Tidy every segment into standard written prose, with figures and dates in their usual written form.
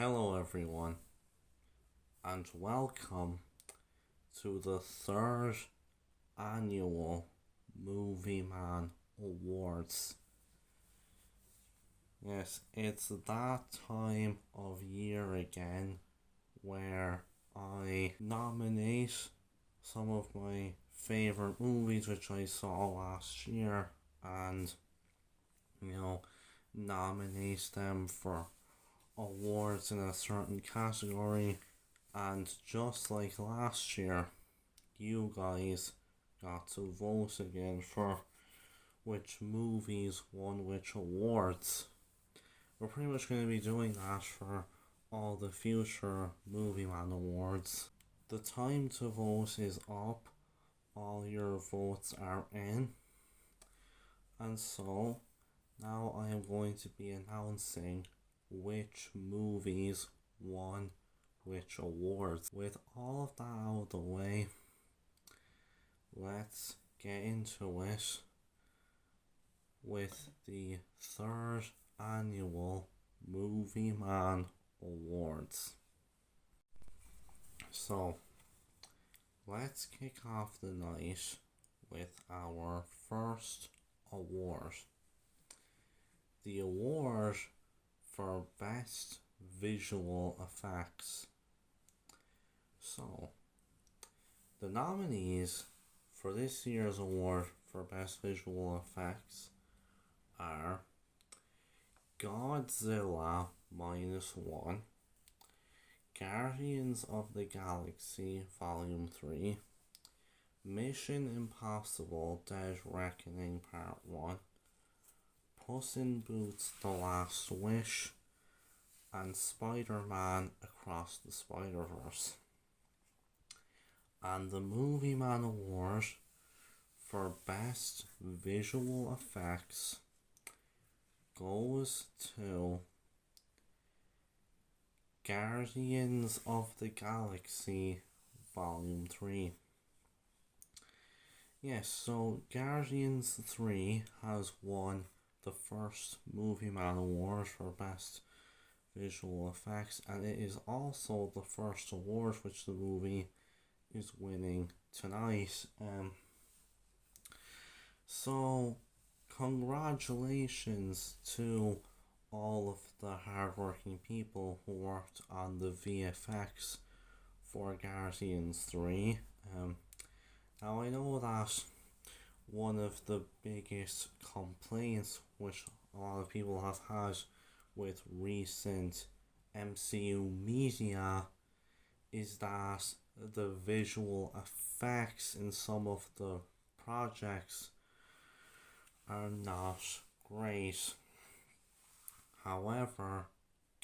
Hello, everyone, and welcome to the third annual Movieman Awards. Yes, it's that time of year again where I nominate some of my favourite movies which I saw last year and, nominate them for awards in a certain category. And just like last year, you guys got to vote again for which movies won which awards. We're pretty much going to be doing that for all the future Movieman Awards. The time to vote is up, all your votes are in, and so now I am going to be announcing which movies won which awards. With all of that out of the way, let's get into it with the third annual Movieman Awards. So, let's kick off the night with our first award. The award for Best Visual Effects. So, the nominees for this year's award for Best Visual Effects are Godzilla -1, Guardians of the Galaxy Volume 3, Mission Impossible Dead Reckoning Part 1, Puss in Boots The Last Wish, and Spider-Man Across the Spider-Verse. And the Movieman Award for Best Visual Effects goes to Guardians of the Galaxy Volume 3. Yes, so Guardians 3 has won the first Movieman Award for Best Visual Effects, and it is also the first award which the movie is winning tonight. So congratulations to all of the hardworking people who worked on the VFX for Guardians 3. Now I know that one of the biggest complaints which a lot of people have had with recent MCU media is that the visual effects in some of the projects are not great. However,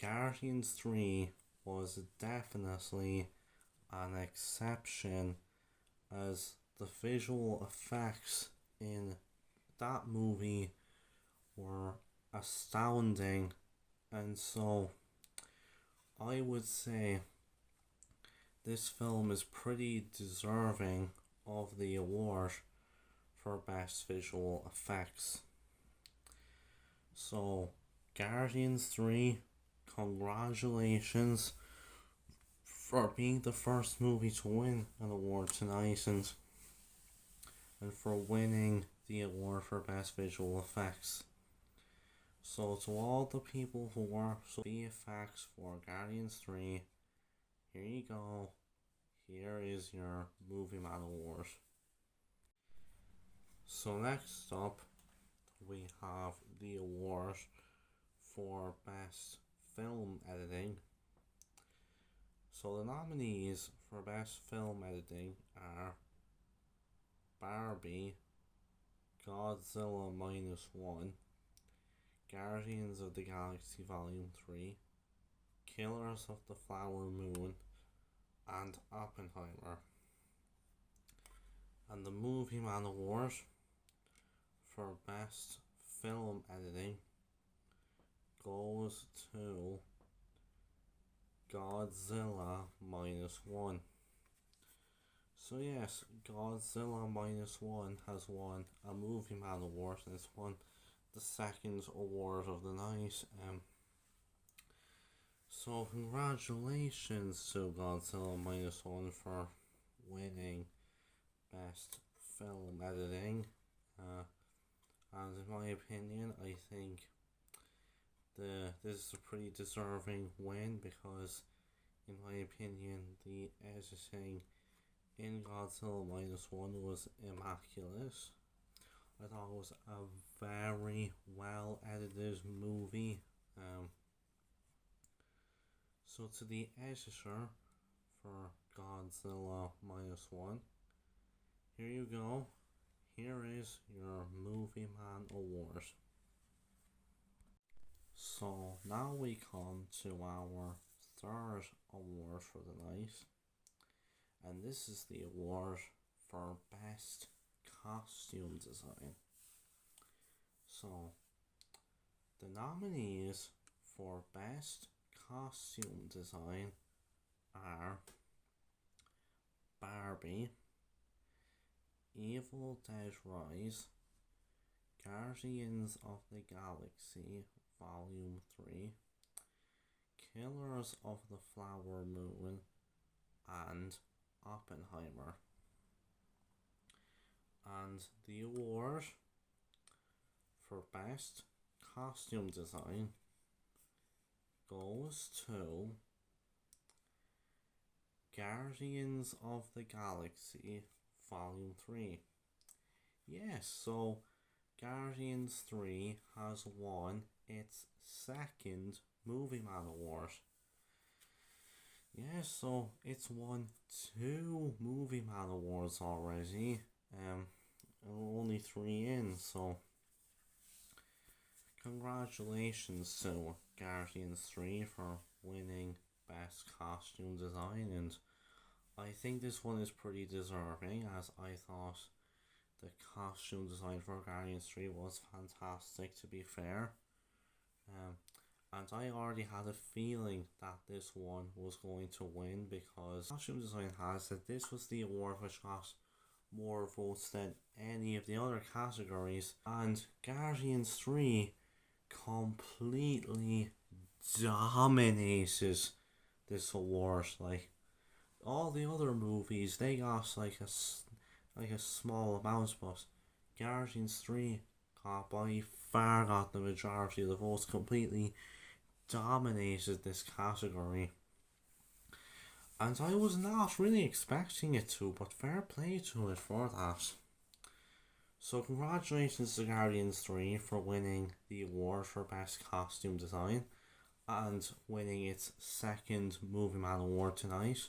Guardians 3 was definitely an exception, as the visual effects in that movie were astounding, and so I would say this film is pretty deserving of the award for Best Visual Effects. So, Guardians 3, congratulations for being the first movie to win an award tonight, and for winning the award for Best Visual Effects. So to all the people who worked on VFX for Guardians 3, here you go. Here is your Movieman Award. So next up, we have the award for Best Film Editing. So the nominees for Best Film Editing are Barbie, Godzilla -1, Guardians of the Galaxy Volume 3, Killers of the Flower Moon, and Oppenheimer. And the Movieman Award for Best Film Editing goes to Godzilla -1. So yes, Godzilla -1 has won a Movieman Award, and it's won the second award of the night. So congratulations to Godzilla minus one for winning best film editing. Uh, and in my opinion, I think this is a pretty deserving win because, in my opinion, the editing in Godzilla minus one was immaculate. I thought it was a very well edited movie. So to the editor for Godzilla minus one, here you go. Here is your Movieman award. So now we come to our third award for the night, and this is the award for best costume design. So the nominees for best costume design are Barbie, Evil Dead Rise, Guardians of the Galaxy Volume 3, Killers of the Flower Moon, and Oppenheimer. And the award for best costume design goes to Guardians of the Galaxy Volume 3. Yes, so Guardians 3 has won its second Movieman award. Yes, so it's won 2 Movieman awards already. Only 3 in, so congratulations to Guardians 3 for winning best costume design, and I think this one is pretty deserving, as I thought the costume design for Guardians 3 was fantastic, to be fair. And I already had a feeling that this one was going to win because costume design has said this was the award which got more votes than any of the other categories, and Guardians 3 completely dominated this award. Like all the other movies, they got like a small amount, but Guardians 3 by far got the majority of the votes, completely dominated this category. And I was not really expecting it to, but fair play to it for that. So congratulations to Guardians 3 for winning the award for best costume design and winning its second Movieman award tonight.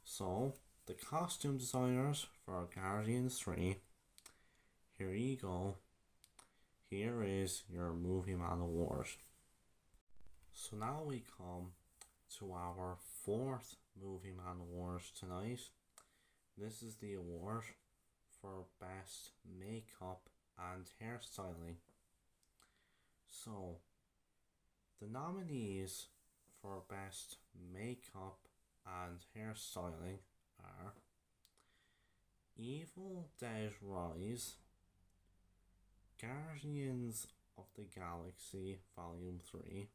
So the costume designers for Guardians 3, here you go. Here is your Movieman award. So now we come to our fourth Movieman award tonight. This is the award for best makeup and hairstyling. So the nominees for best makeup and hairstyling are Evil Dead Rise, Guardians of the Galaxy Volume 3,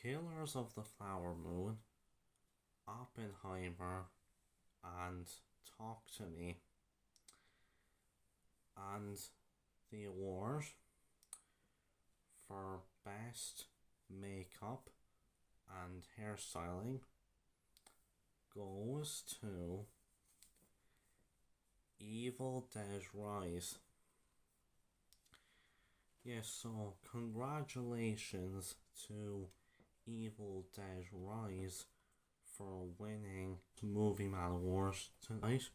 Killers of the Flower Moon, Oppenheimer, and Talk to Me. And the award for best makeup and hairstyling goes to Evil Dead Rise. Yes, so congratulations to Evil Dead Rise for winning Movieman Awards tonight,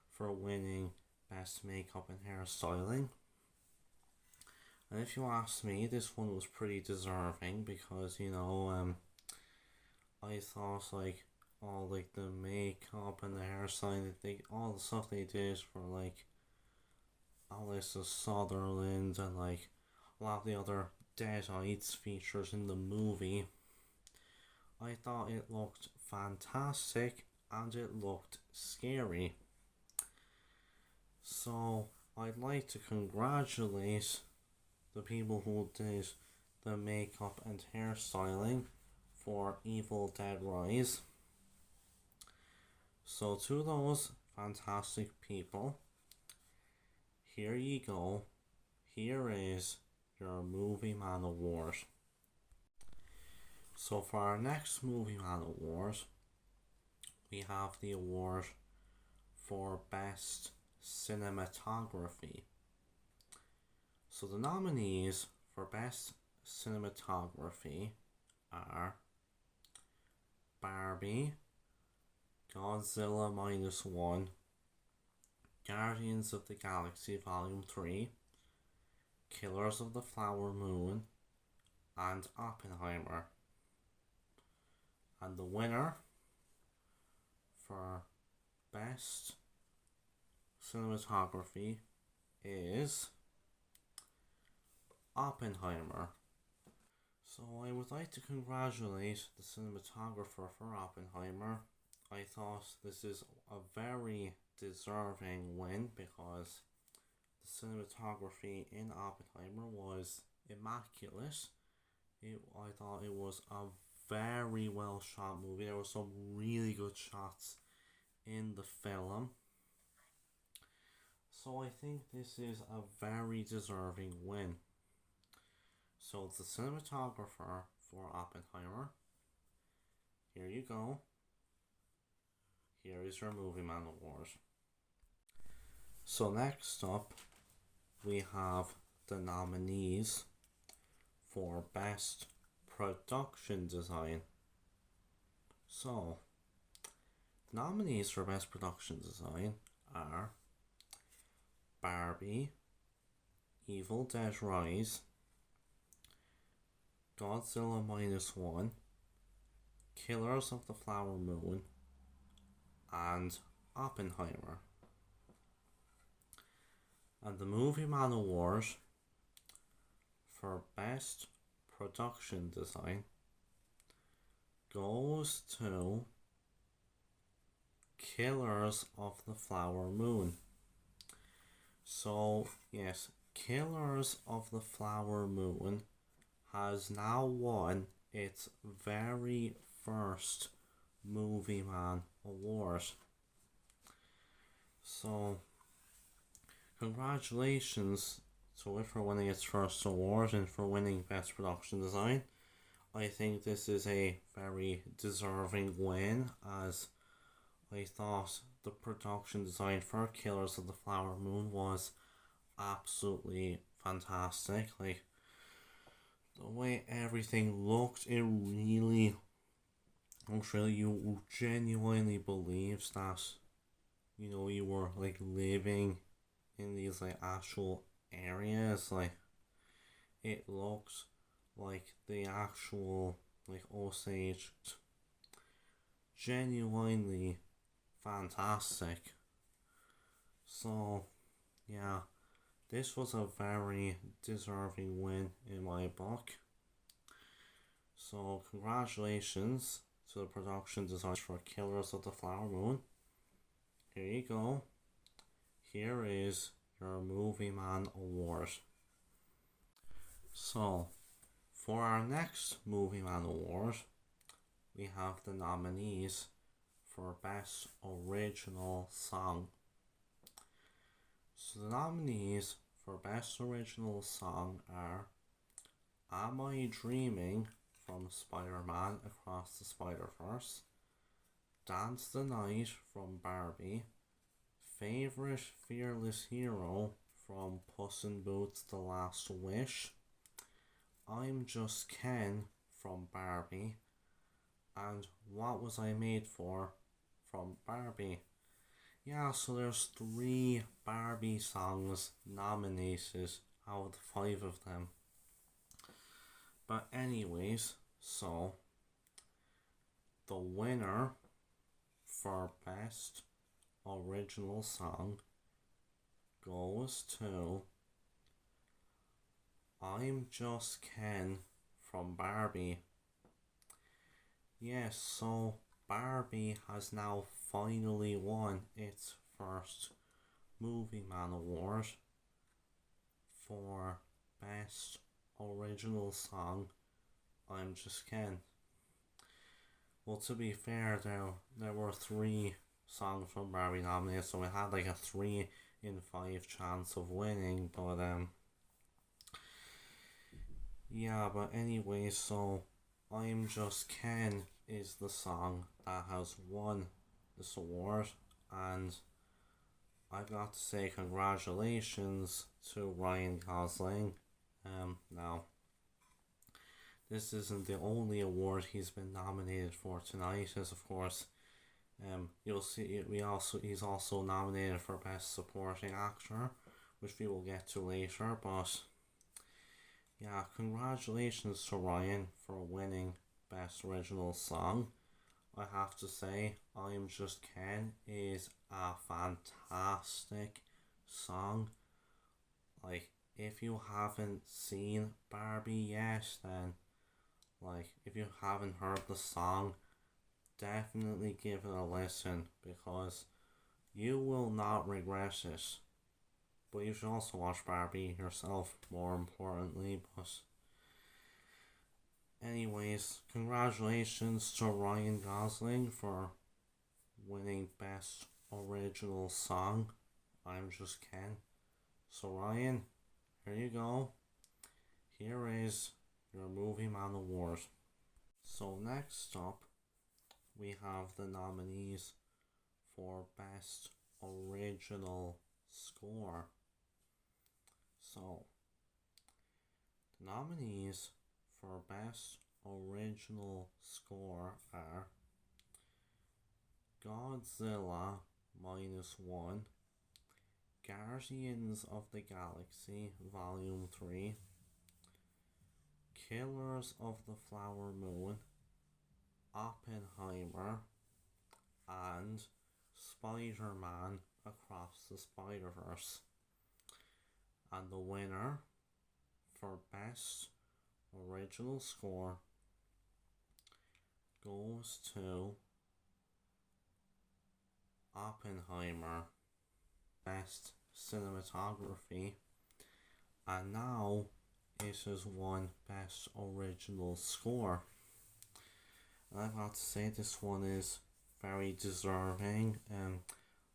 for winning best makeup and hairstyling. And if you ask me, this one was pretty deserving because, I thought like all like the makeup and the hairstyling, all the stuff they did for like Alyssa Sutherland and like a lot of the other Deadites features in the movie, I thought it looked fantastic and it looked scary. So I'd like to congratulate the people who did the makeup and hairstyling for Evil Dead Rise. So to those fantastic people, here you go. Here is your Movie Man Award. So for our next Movie Man Award, we have the award for Best Cinematography. So the nominees for Best Cinematography are Barbie, Godzilla Minus One, Guardians of the Galaxy Volume 3, Killers of the Flower Moon, and Oppenheimer. And the winner for Best Cinematography is Oppenheimer. So I would like to congratulate the cinematographer for Oppenheimer. I thought this is a very deserving win because the cinematography in Oppenheimer was immaculate. I thought it was a very well shot movie. There were some really good shots in the film. So I think this is a very deserving win. So the cinematographer for Oppenheimer, here you go. Here is your Movie Man Award. So next up, we have the nominees for Best Production Design. So, the nominees for Best Production Design are Barbie, Evil Dead Rise, Godzilla Minus One, Killers of the Flower Moon, and Oppenheimer. And the Movie Man Award for Best Production Design goes to Killers of the Flower Moon. So, yes, Killers of the Flower Moon has now won its very first Movie Man Award. So, congratulations to it for winning its first award and for winning Best Production Design. I think this is a very deserving win, as I thought the production design for Killers of the Flower Moon was absolutely fantastic. Like, the way everything looked, it really you genuinely believes that, you were like living in these like actual areas. Like, it looks like the actual like Osage. Genuinely fantastic. So yeah, this was a very deserving win in my book. So congratulations to the production designers for Killers of the Flower Moon. Here you go. Here is your Movie Man Award. So, for our next Movie Man Award, we have the nominees for Best Original Song. So the nominees for Best Original Song are Am I Dreaming from Spider-Man Across the Spider-Verse, Dance the Night from Barbie, Favorite Fearless Hero from Puss in Boots The Last Wish, I'm Just Ken from Barbie, and What Was I Made For from Barbie. Yeah, so there's 3 Barbie songs nominated out of the 5 of them. But anyways, so the winner for Best Original Song goes to I'm Just Ken from Barbie. Yes, so Barbie has now finally won its first Movie Man Award for Best Original Song, I'm Just Ken. Well, to be fair, there were three songs from Barbie nominated, so it had like a 3 in 5 chance of winning, but yeah, but anyway, so I'm Just Ken is the song that has won this award, and I've got to say congratulations to Ryan Gosling. Now, this isn't the only award he's been nominated for tonight, as of course, you'll see he's also nominated for Best Supporting Actor, which we will get to later, but yeah, congratulations to Ryan for winning Best Original Song. I have to say, I'm Just Ken is a fantastic song. Like, if you haven't seen Barbie yet, then, like, if you haven't heard the song, definitely give it a listen because you will not regret it. But you should also watch Barbie yourself, more importantly. But anyways, congratulations to Ryan Gosling for winning Best Original Song. I'm Just Ken. So Ryan, here you go. Here is your Movieman Award. So next up, we have the nominees for Best Original Score. So, the nominees for Best Original Score are Godzilla -1, Guardians of the Galaxy Volume 3, Killers of the Flower Moon, Oppenheimer, and Spider-Man Across the Spider-Verse. And the winner for Best Original Score goes to Oppenheimer. Best Cinematography, and now it has won Best Original Score. And I've got to say this one is very deserving.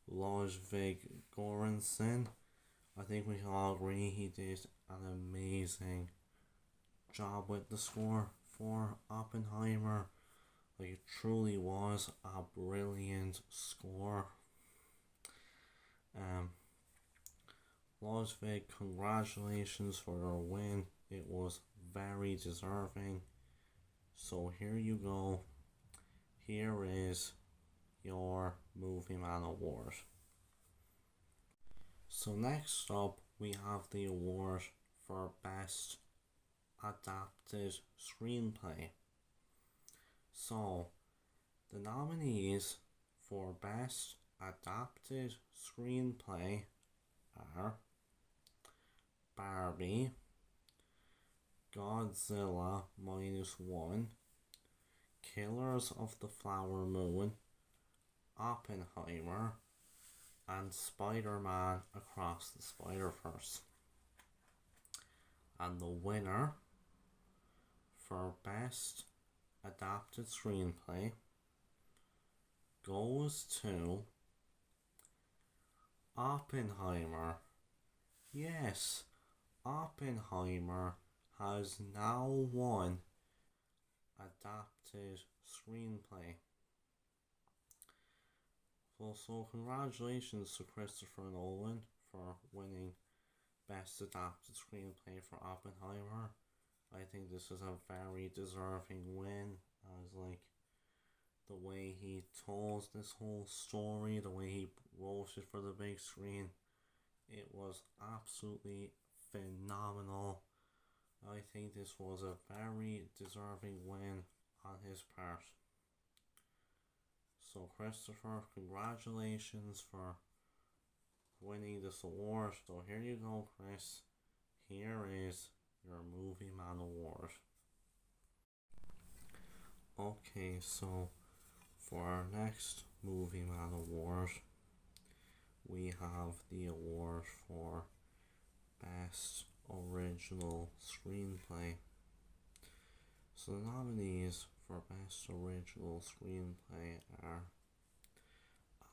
Ludwig Göransson, I think we can all agree he did an amazing job with the score for Oppenheimer. Like, it truly was a brilliant score. Ludwig, congratulations for your win. It was very deserving. So here you go. Here is your Movieman Award. So next up, we have the award for Best Adapted Screenplay. So, the nominees for Best Adapted Screenplay are Barbie, Godzilla -1, Killers of the Flower Moon, Oppenheimer, and Spider-Man Across the Spider-Verse. And the winner for Best Adapted Screenplay goes to Oppenheimer. Yes, Oppenheimer has now won Adapted Screenplay. Well, so congratulations to Christopher Nolan for winning Best Adapted Screenplay for Oppenheimer. I think this is a very deserving win, as like the way he told this whole story, the way he wrote it for the big screen, it was absolutely phenomenal. I think this was a very deserving win on his part. So Christopher, congratulations for winning this award. So here you go, Chris. Here is your Movieman Award. Okay, so for our next Movieman Award, we have the award for Best Original Screenplay. So the nominees for Best Original Screenplay are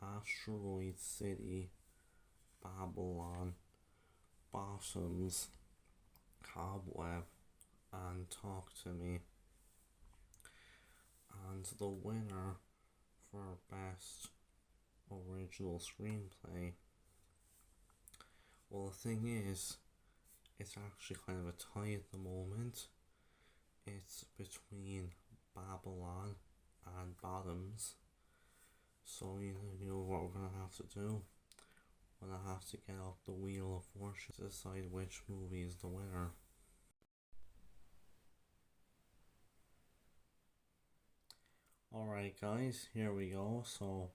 Asteroid City, Babylon, Bottoms, Cobweb, and Talk to Me. And the winner for Best Original Screenplay, well, the thing is, it's actually kind of a tie at the moment. It's between Babylon and Bottoms. So you know what we're gonna have to do? We're gonna have to get up the wheel of fortune to decide which movie is the winner. Alright guys, here we go. So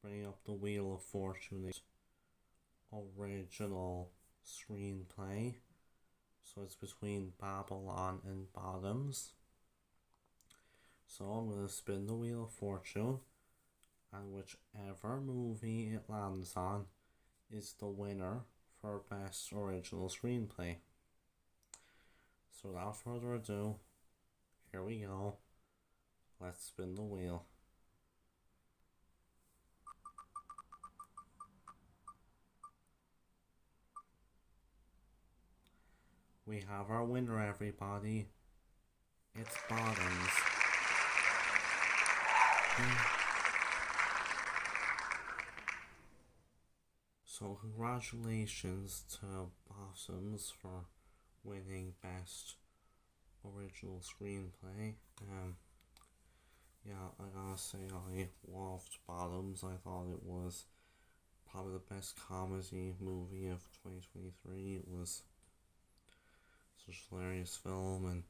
bring up the wheel of fortune. Original Screenplay. So it's between Babylon and Bottoms. So I'm going to spin the wheel of fortune, and whichever movie it lands on is the winner for Best Original Screenplay. So without further ado, here we go. Let's spin the wheel. We have our winner, everybody. It's Bottoms. So congratulations to Bottoms for winning Best Original Screenplay. Yeah, I gotta say I loved Bottoms. I thought it was probably the best comedy movie of 2023. It was such a hilarious film, and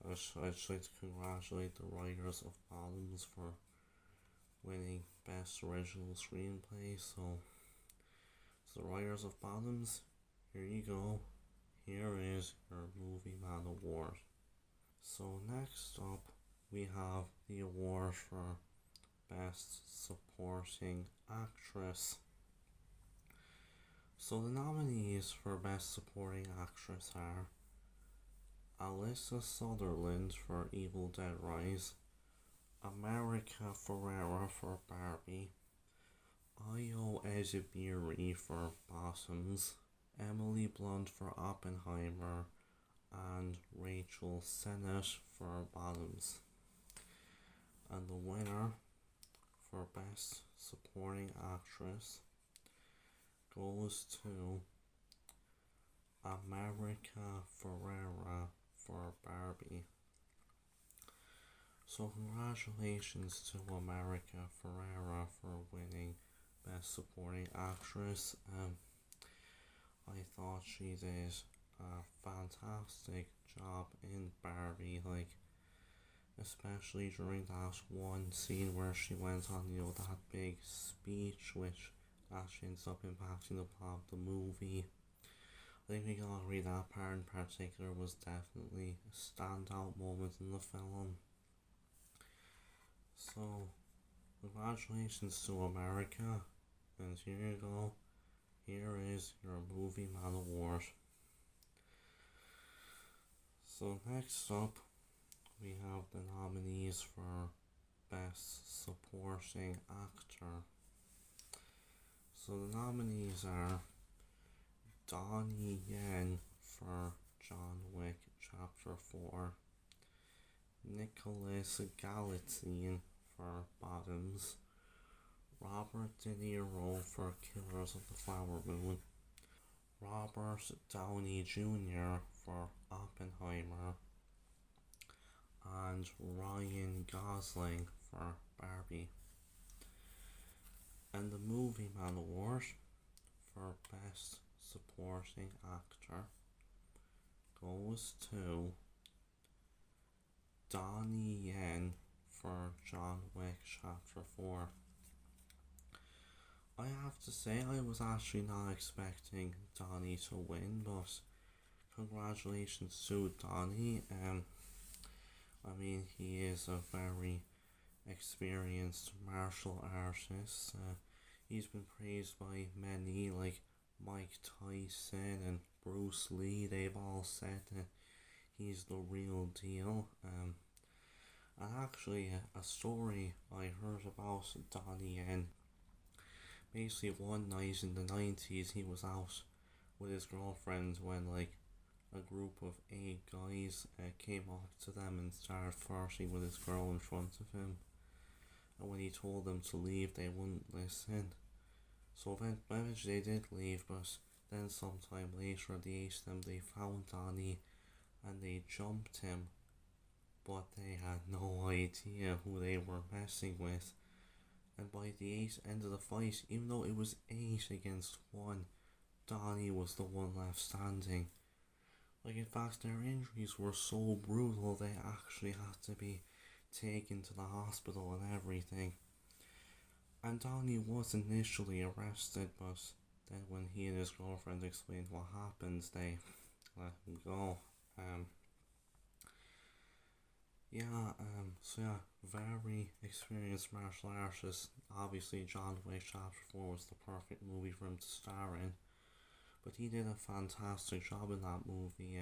I'd just like to congratulate the writers of Bottoms for winning Best Original Screenplay. So the writers of Bottoms, here you go. Here is your Movieman Award. So next up, we have the award for Best Supporting Actress. So the nominees for Best Supporting Actress are Alyssa Sutherland for Evil Dead Rise, America Ferrera for Barbie, Ayo Edebiri for Bottoms, Emily Blunt for Oppenheimer, and Rachel Sennett for Bottoms. And the winner for Best Supporting Actress goes to America Ferrera for Barbie. So congratulations to America Ferrera for winning Best Supporting Actress. I thought she did a fantastic job in Barbie, like especially during that one scene where she went on, that big speech, which actually ends up impacting the plot of the movie. I think we can all agree that part in particular was definitely a standout moment in the film. So, congratulations to America, and here you go. Here is your Movieman Award. So next up, we have the nominees for Best Supporting Actor. So the nominees are Donnie Yen for John Wick Chapter 4, Nicholas Gallatin for Bottoms, Robert De Niro for Killers of the Flower Moon, Robert Downey Jr. for Oppenheimer, and Ryan Gosling for Barbie. And the Movieman Award for Best Supporting Actor goes to Donnie Yen for John Wick Chapter 4. I have to say, I was actually not expecting Donnie to win, but congratulations to Donnie. I mean, he is a very experienced martial artist. He's been praised by many, like Mike Tyson and Bruce Lee, they've all said that he's the real deal. And actually, a story I heard about Donnie Yen. Basically, one night in the 90s, he was out with his girlfriend when, like, a group of 8 guys came up to them and started flirting with his girl in front of him. And when he told them to leave, they wouldn't listen. So eventually they did leave, but then sometime later, the 8 of them, they found Donnie and they jumped him. But they had no idea who they were messing with. And by the end of the fight, even though it was 8 against 1, Donnie was the one left standing. Like, in fact, their injuries were so brutal, they actually had to be taken to the hospital and everything. And Donnie was initially arrested, but then when he and his girlfriend explained what happened, they let him go. So very experienced martial artist. Obviously, John Wick Chapter 4 was the perfect movie for him to star in. But he did a fantastic job in that movie.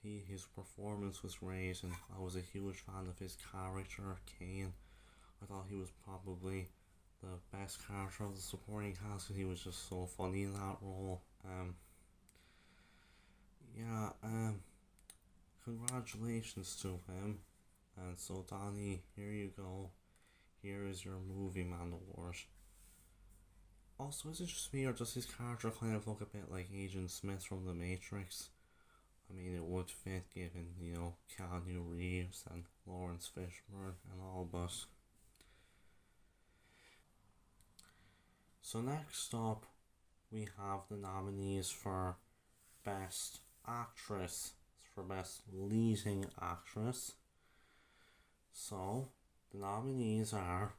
His performance was great, and I was a huge fan of his character, Kane. I thought he was probably the best character of the supporting cast because he was just so funny in that role. Congratulations to him. And so, Donnie, here you go. Here is your Movieman award. Also, is it just me, or does his character kind of look a bit like Agent Smith from The Matrix? I mean, it would fit given, Keanu Reeves and Lawrence Fishburne and all, but... So next up, we have the nominees for Best Actress, for Best Leading Actress. So, the nominees are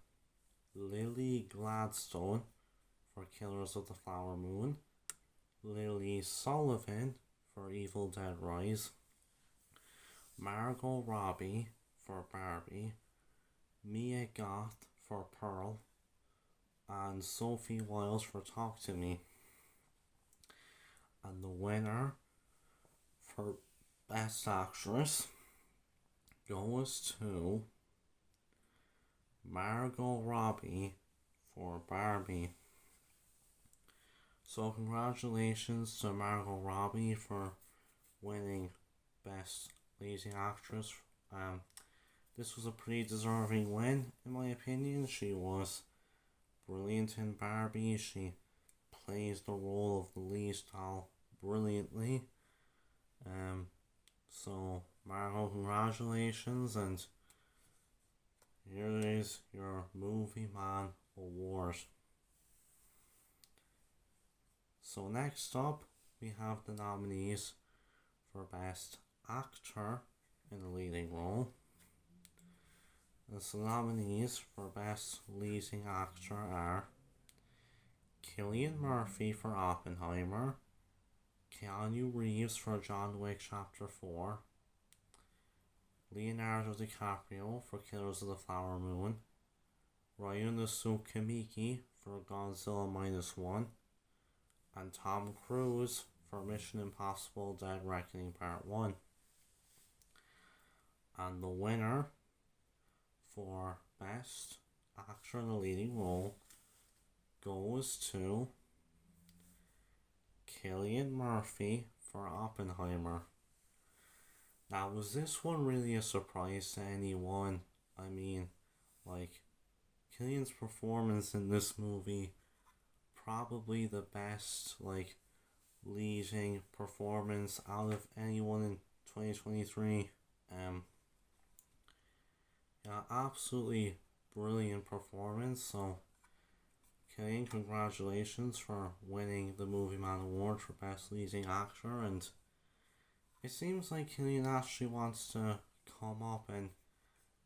Lily Gladstone for Killers of the Flower Moon, Lily Sullivan for Evil Dead Rise, Margot Robbie for Barbie, Mia Goth for Pearl, and Sophie Wilde for Talk to Me. And the winner for Best Actress goes to Margot Robbie for Barbie. So congratulations to Margot Robbie for winning Best Leading Actress. This was a pretty deserving win, in my opinion. She was brilliant in Barbie. She plays the role of the lead doll brilliantly. So Margot, congratulations, and here is your Movieman award. So next up, we have the nominees for Best Actor in a Leading Role. The nominees for Best Leading Actor are Cillian Murphy for Oppenheimer, Keanu Reeves for John Wick Chapter 4, Leonardo DiCaprio for Killers of the Flower Moon, Ryunosuke Kamiki for Godzilla Minus One, and Tom Cruise for Mission Impossible Dead Reckoning Part 1. And the winner for Best Actor in a Leading Role goes to Cillian Murphy for Oppenheimer. Now, was this one really a surprise to anyone? I mean, like, Cillian's performance in this movie, probably the best, like, leading performance out of anyone in 2023. Absolutely brilliant performance. So, Cillian, congratulations for winning the Movieman Award for Best Leading Actor, and it seems like Cillian actually wants to come up and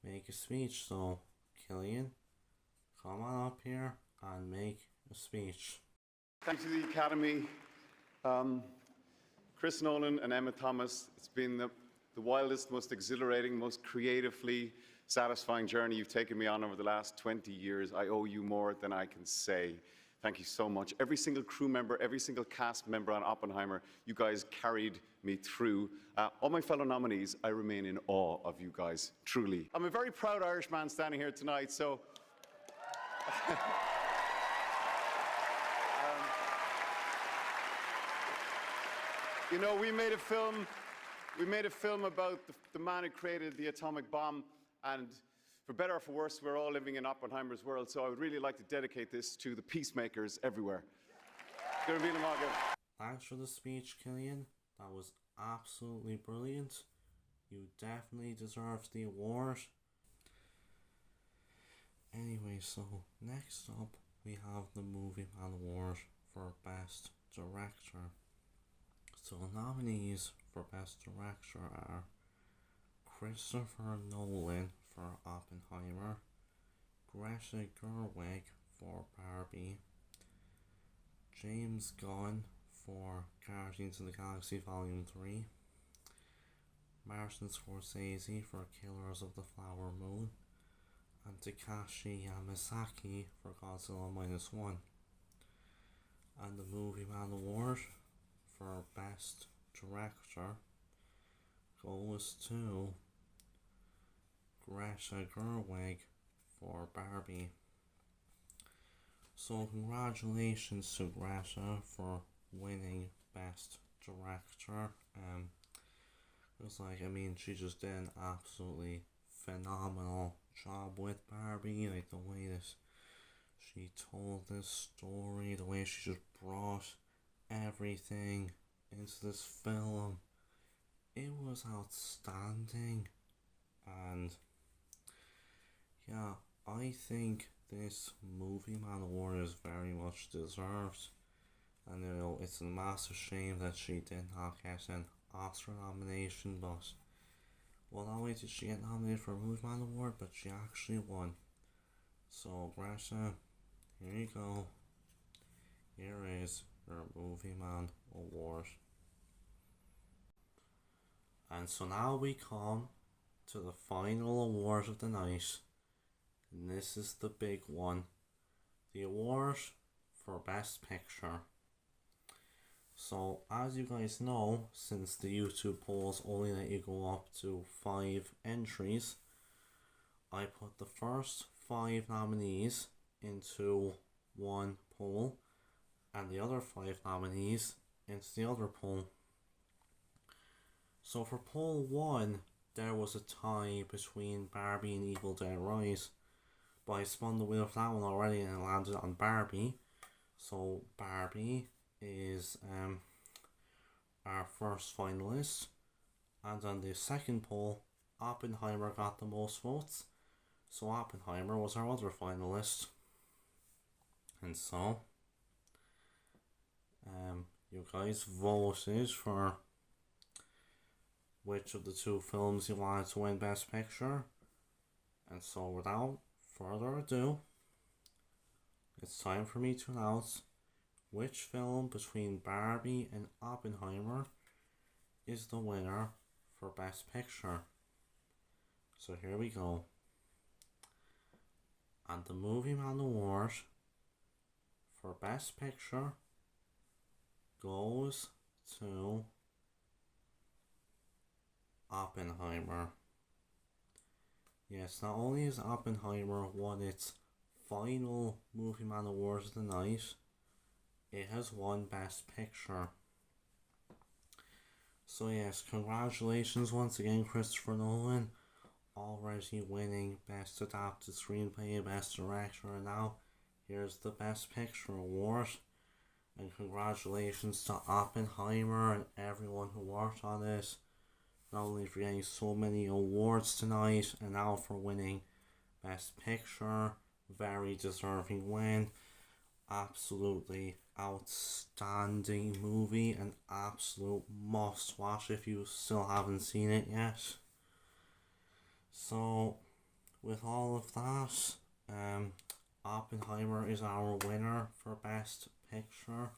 make a speech. So, Cillian, come on up here and make a speech. Thanks to the Academy, Chris Nolan and Emma Thomas. It's been the wildest, most exhilarating, most creatively satisfying journey you've taken me on over the last 20 years. I owe you more than I can say. Thank you so much. Every single crew member, every single cast member on Oppenheimer, you guys carried me through. All my fellow nominees, I remain in awe of you guys, truly. I'm a very proud Irish man standing here tonight, so... You know, we made a film about the man who created the atomic bomb, and for better or for worse, we're all living in Oppenheimer's world, so I would really like to dedicate this to the peacemakers everywhere. Thanks for the speech, Killian. That was absolutely brilliant. You definitely deserved the award. Anyway, so next up we have the Movieman Award for Best Director. So nominees for Best Director are Christopher Nolan for Oppenheimer, Greta Gerwig for Barbie, James Gunn for Guardians of the Galaxy Volume 3, Martin Scorsese for Killers of the Flower Moon, and Takashi Yamazaki for Godzilla Minus One. And the Movieman Award for Best Director goes to Greta Gerwig for Barbie. So congratulations to Greta for winning Best Director. She just did an absolutely phenomenal job with Barbie. Like the way that she told this story, the way she just brought everything into this film, it was outstanding. And yeah, I think this Movieman Award is very much deserved, and you know, it's a massive shame that she did not get an Oscar nomination, but well, not only did she get nominated for a Movieman Award, but she actually won. So Greta, here you go. Here is your Movieman Award. And so now we come to the final award of the night, and this is the big one, the award for Best Picture. So as you guys know, since the YouTube polls only let you go up to 5 entries, I put the first 5 nominees into one poll and the other 5 nominees into the other poll. So for poll 1, there was a tie between Barbie and Evil Dead Rise, but I spun the wheel for that one already and it landed on Barbie. So Barbie is our first finalist, and on the second poll, Oppenheimer got the most votes, so Oppenheimer was our other finalist. And so you guys voted for which of the 2 films you wanted to win Best Picture, and so without further ado, it's time for me to announce which film between Barbie and Oppenheimer is the winner for Best Picture. So here we go. And the Movieman Award for Best Picture goes to Oppenheimer. Yes, not only has Oppenheimer won its final Movieman Award of the night, it has won Best Picture. So yes, congratulations once again, Christopher Nolan, already winning Best Adapted Screenplay, Best Director, and now here's the Best Picture Award. And congratulations to Oppenheimer and everyone who worked on it, not only for getting so many awards tonight, and now for winning Best Picture. Very deserving win. Absolutely outstanding movie, an absolute must watch if you still haven't seen it yet. So with all of that, Oppenheimer is our winner for Best Picture.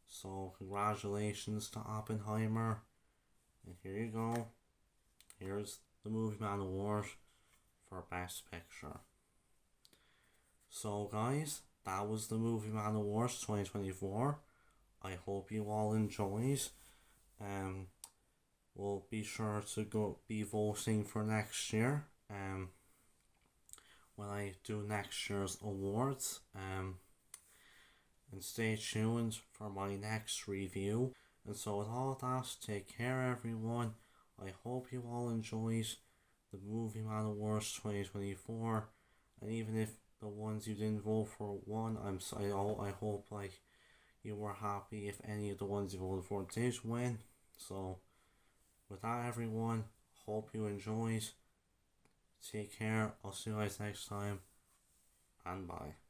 So congratulations to Oppenheimer. And here you go. Here's the Movieman Award for Best Picture. So guys, that was the Movieman Awards 2024. I hope you all enjoyed. We'll be sure to go be voting for next year. When I do next year's awards. And stay tuned for my next review. And so with all that, take care everyone. I hope you all enjoyed the Movieman Awards 2024. And even if the ones you didn't vote for won, I hope like you were happy if any of the ones you voted for did win. So with that everyone, hope you enjoyed. Take care. I'll see you guys next time. And bye.